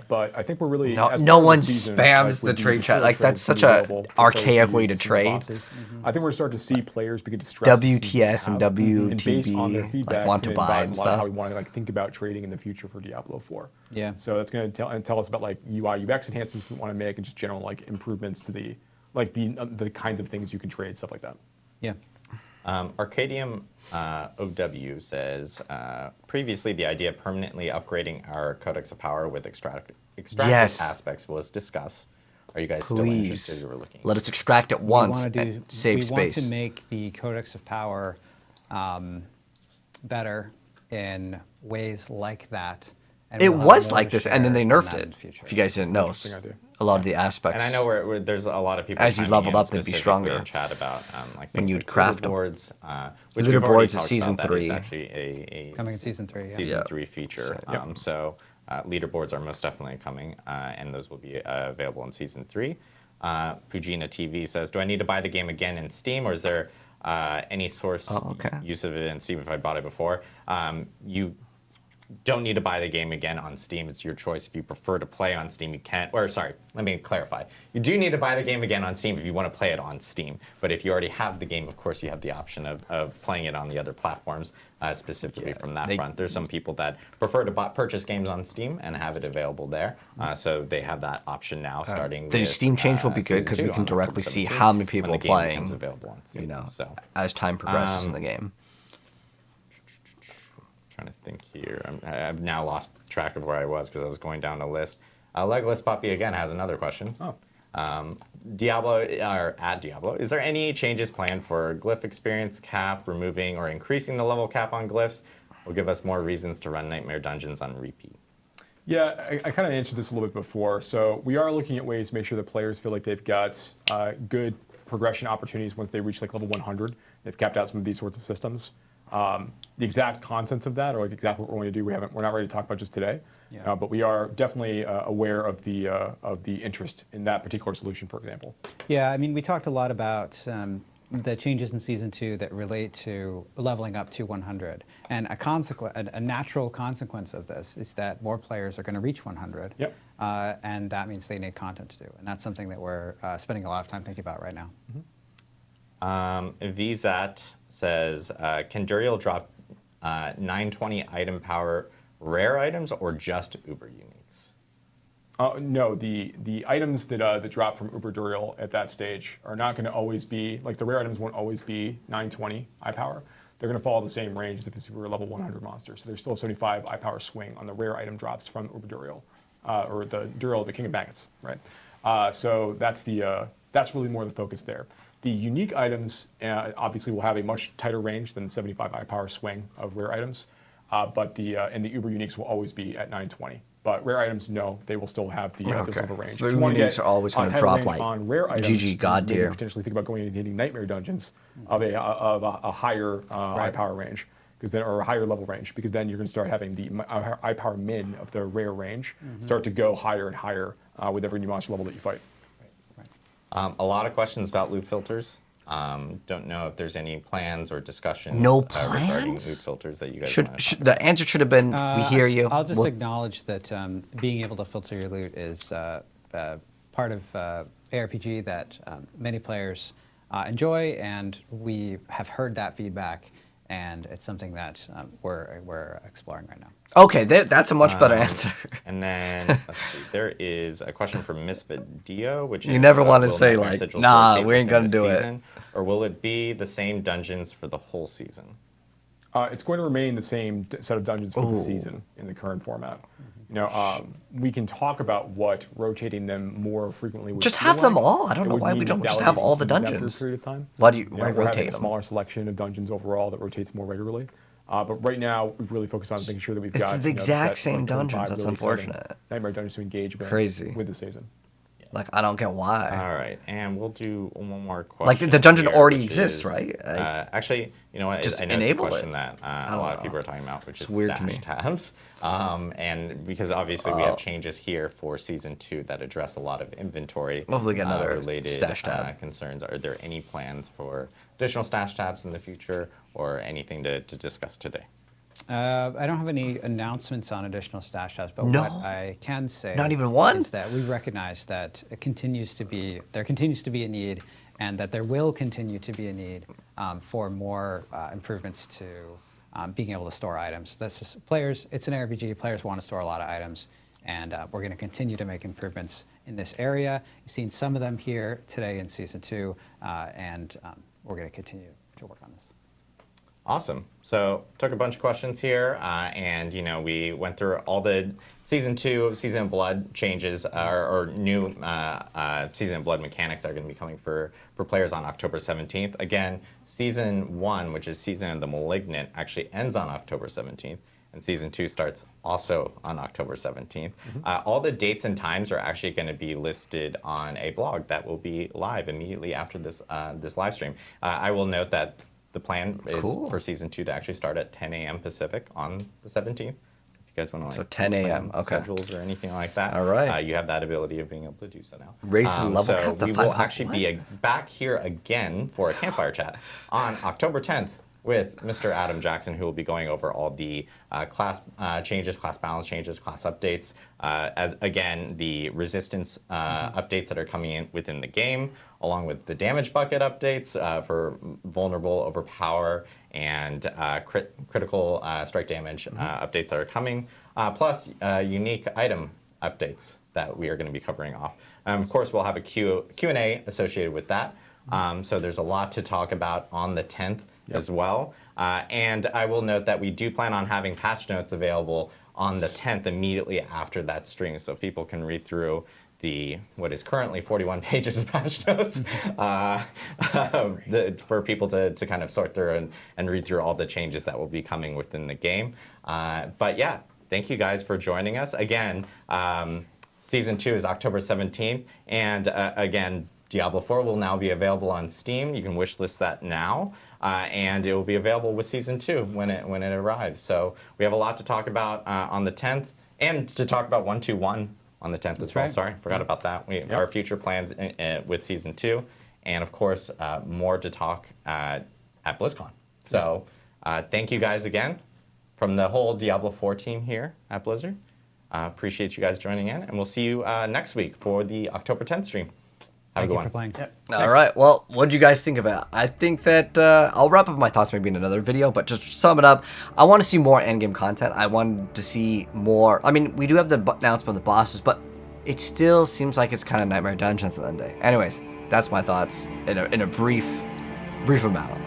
but I think we're really No- as no part of the one season, spams with the trade chat. full Like, that's trades such a available to archaic players way to use some trade. bosses. I think we're starting to see players begin to stress WTS and and based on their WTB, feedback, want to it's buy gonna and advise a lot of how stuff. we want to think about trading in the future for Diablo 4. Yeah. So that's going to tell us about UI UX enhancements we want to make and just general improvements to the the kinds of things you can trade, stuff like that. Yeah. Arcadium OW says, previously the idea of permanently upgrading our Codex of Power with extractive Yes. aspects was discussed. Are you guys still interested Please, or looking? let us extract it We once wanna and save we space. want to make the Codex of Power better in ways like that. And It we'll have was more like to this, and then share they on nerfed that in it. the future. If you guys didn't know, interesting idea. a lot of the aspects. And I know there's a lot of people As you chiming leveled in up, they'd be specifically stronger. in chat about When things you'd like craft 'em. leaderboards, which we've already Leaderboards is talked season about, that is 3. actually a Coming in season 3, yeah. season Yeah. 3 feature. So, So leaderboards are most definitely coming, and those will be available in season 3. Fujina TV says, "Do I need to buy the game again in Steam, or is there any source okay. use of it in Steam if I bought it before. You don't need to buy the game again on Steam. It's your choice. If you prefer to play on Steam, you can. Or sorry, let me clarify. You do need to buy the game again on Steam if you want to play it on Steam. But if you already have the game, of course, you have the option of playing it on the other platforms, specifically from that front. There's some people that prefer to purchase games on Steam and have it available there. So they have that option now, starting The with, Steam change will be good because we can directly see how many people are playing, available on Steam. you know, So as time progresses in the game. trying to think here. I've now lost track of where I was because I was going down a list. Legless Puppy again has another question. Diablo, or at Diablo, is there any changes planned for glyph experience cap, removing or increasing the level cap on glyphs? Will give us more reasons to run Nightmare Dungeons on repeat. Yeah, I kind of answered this a little bit before. So we are looking at ways to make sure that players feel like they've got good progression opportunities once they reach like level 100. They've capped out some of these sorts of systems. The exact contents of that, or like exactly what we're going to do, we're not ready to talk about just today. Yeah. But we are definitely aware of the interest in that particular solution, for example. Yeah, I mean, we talked a lot about the changes in Season 2 that relate to leveling up to 100. And a natural consequence of this is that more players are going to reach 100. Yep. And that means they need content to do. And that's something that we're spending a lot of time thinking about right now. VZAT says, can Duriel drop 920 item power rare items or just Uber uniques? No, the items that drop from Uber Duriel at that stage are not going to always be, like the rare items won't always be 920 eye power. They're going to follow the same range as if it's a level 100 monster. So there's still a 75 eye power swing on the rare item drops from Uber Duriel, or the Duriel, the King of Maggots, right? So that's really more the focus there. The unique items obviously will have a much tighter range than the 75 eye power swing of rare items, but the Uber uniques will always be at 920. But rare items, no, they will still have the silver range. So If you wanna uniques get are always going to tighter drop range like on rare items, GG God maybe tier. potentially think about going and hitting Nightmare Dungeons of a higher eye power range, or a higher level range, because then you're going to start having the eye power min of the rare range start to go higher and higher with every new monster level that you fight. A lot of questions about loot filters. Don't know if there's any plans or discussions regarding loot filters that you guys want to The answer should have been, we hear you. I'll just acknowledge that being able to filter your loot is part of ARPG that many players enjoy, and we have heard that feedback, and it's something that we're exploring right now. Okay, that's a much better answer. And then, let's see, there is a question from Misfit Dio, which You is, never want to will say, Nightmare like, Sigils nah, rotate we ain't within gonna the do it. season, or will it be the same dungeons for the whole season? It's going to remain the same set of dungeons for the season in the current format. You know, we can talk about what rotating them more frequently would Just feel have them like. all. I don't It know would why we mean don't just delegating have all the teams after a dungeons. period of time. Why do you You know, why we're having rotate a them? smaller selection of dungeons overall that rotates more regularly. But right now, we've really focused on making sure that we've It's got the exact set, same like, 25 dungeons. That's really exciting unfortunate. Nightmare dungeons to engage with, Crazy. with the season. Like, I don't get why. All right, and we'll do one more question. Like, the dungeon here, already which exists, is, right? Like, actually, you know what? just I know enable it's a question it. that a don't lot of know. people are talking about, which It's is weird to stash me. tabs. And because obviously we have changes here for Season 2 that address a lot of inventory Hopefully get another related stash tab. concerns. Are there any plans for additional stash tabs in the future, or anything to discuss today? I don't have any announcements on additional stash tabs, but No? what I can say Not even one? is that we recognize that there continues to be a need, and that there will continue to be a need for more improvements to being able to store items. That's just players. It's an RPG. Players want to store a lot of items, and we're going to continue to make improvements in this area. You've seen some of them here today in Season 2, and we're going to continue to work on this. Awesome. So took a bunch of questions here, and we went through all the Season 2 Season of Blood changes, or new Season of Blood mechanics that are going to be coming for players on October 17th. Again, Season 1, which is Season of the Malignant, actually ends on October 17th, and Season 2 starts also on October 17th. All the dates and times are actually going to be listed on a blog that will be live immediately after this live stream. I will note that the plan is for Season 2 to actually start at 10 a.m. Pacific on the 17th. If you you guys want to So 10 a.m., okay. schedules or anything like that, All right. you have that ability of being able to do so now. Raise to the level so cap, the we 500 will actually be back here again for a campfire chat on October 10th with Mr. Adam Jackson, who will be going over all the class changes, class balance changes, class updates, as again, the resistance updates that are coming in within the game, along with the damage bucket updates for vulnerable, overpower, and critical strike damage updates that are coming, plus unique item updates that we are going to be covering off. Of course, we'll have a Q&A associated with that. So there's a lot to talk about on the 10th as well. And I will note that we do plan on having patch notes available on the 10th immediately after that stream, so people can read through what is currently 41 pages of patch notes for people to kind of sort through and read through all the changes that will be coming within the game. But yeah, thank you guys for joining us. Again, Season 2 is October 17th, and again, Diablo 4 will now be available on Steam. You can wishlist that now, and it will be available with Season 2 when it arrives. So we have a lot to talk about on the 10th, and to talk about 121 on the 10th as well. right. Sorry, forgot about that. Our future plans with Season 2, and of course, more to talk at BlizzCon. So thank you guys again from the whole Diablo 4 team here at Blizzard. Appreciate you guys joining in, and we'll see you next week for the October 10th stream. Have a Thank good you one. for playing. Yep. All right. Well, what do you guys think of it? I think that I'll wrap up my thoughts maybe in another video, but just to sum it up, I want to see more endgame content. I wanted to see more. I mean, we do have the announcement of the bosses, but it still seems like it's kind of Nightmare Dungeons at the end of the day. Anyways, that's my thoughts in a brief amount.